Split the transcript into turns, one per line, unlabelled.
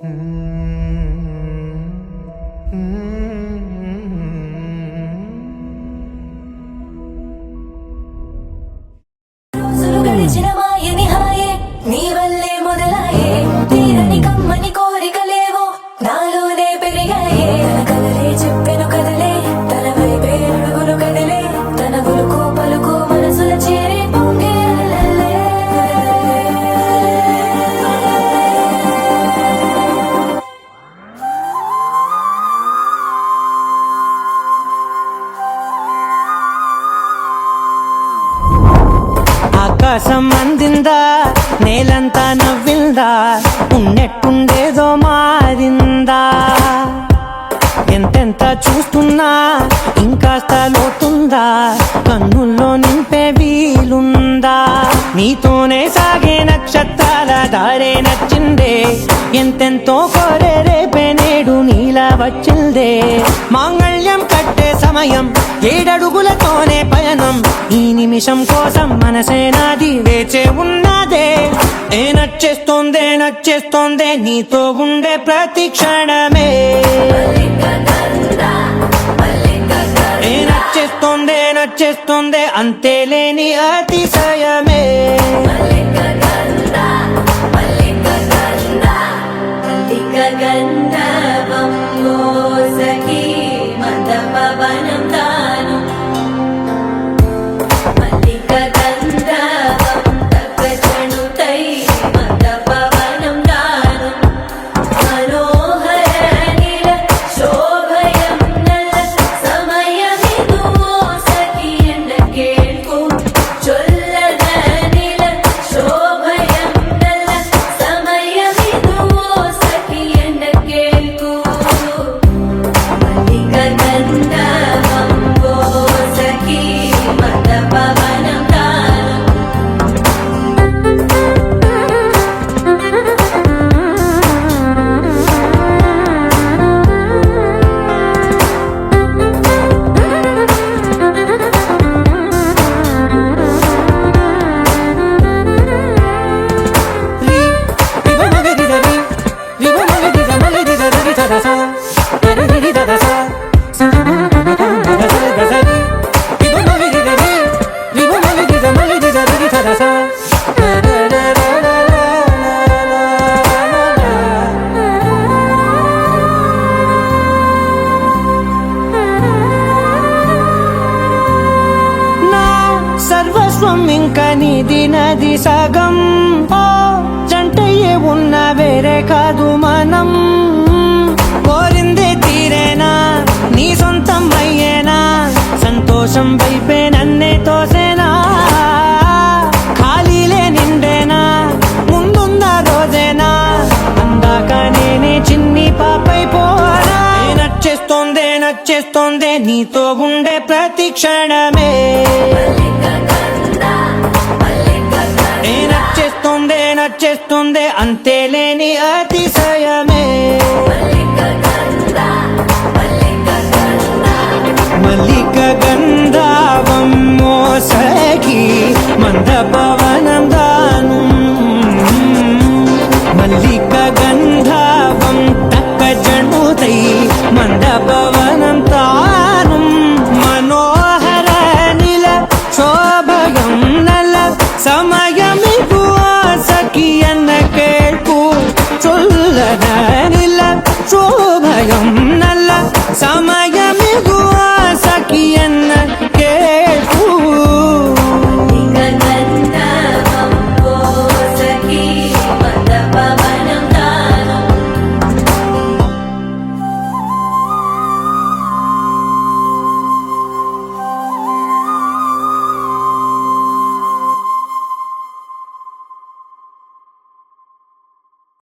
నీ వల్లే మొదలాయే తీరని కమ్మని కోరికలేవో నాలోనే పెరిగాయే తన కదలే చెప్పెను కదలే తన వైపే అడుగులు కదిలే తన గులుకు పలుకు మనసుల చేరి పొంగే
ఆకాశం అందిందా నేలంతా నవ్విందా ఉన్నట్టుండేదో మారిందా ఎంతెంత చూస్తున్నా ఇంకాస్త లోతుందా కన్నుల్లో నింపే వీలుందా నీతోనే సాగే నక్షత్రాల దారే నచ్చిందే ఎంతెంతో కోరే రేపే నేడు నీలా వచ్చిందే మాంగళ్యం కట్టే సమయం 7 అడుగులతోనే పయనం ఈ నిమిషం కోసం మనసే నాది వేచే ఉన్నదే నచ్చేస్తోందే నీతో ఉండే ప్రతి క్షణమే నచ్చేస్తోందే అంతేలేని అతిశయమే సర్వస్వం ఇంక నీది నది సగం ఓ జంటయ్యే ఉన్న వేరే కాదు మనం కోరిందే తీరేనా నీ సొంతం అయ్యేనా సంతోషం వైపే నన్నే తోసేనా ఖాళీలే నిండేనా ముందున్న రోజేనా అందాక నేనే చిన్ని పాపై పోనా నచ్చేస్తోందే నీతో ఉండే ప్రతి క్షణమే నచ్చేస్తోందే అంతేలేని అతిశయమే మల్లిక గంధావం మోసగి మంద పవనం దాను మల్లిక గంధావం తక్క జణుతై మంద పవనం తాను మనోహర నిల శోభయం నల సమయమిగు ಸಖಿಯನ್ನ ಕೇಳ್ಕು ಚೊಲ್ಲದ ನಿಲ್ಲ ಶೋಭಯಂ ನಲ್ಲ ಸಮಯ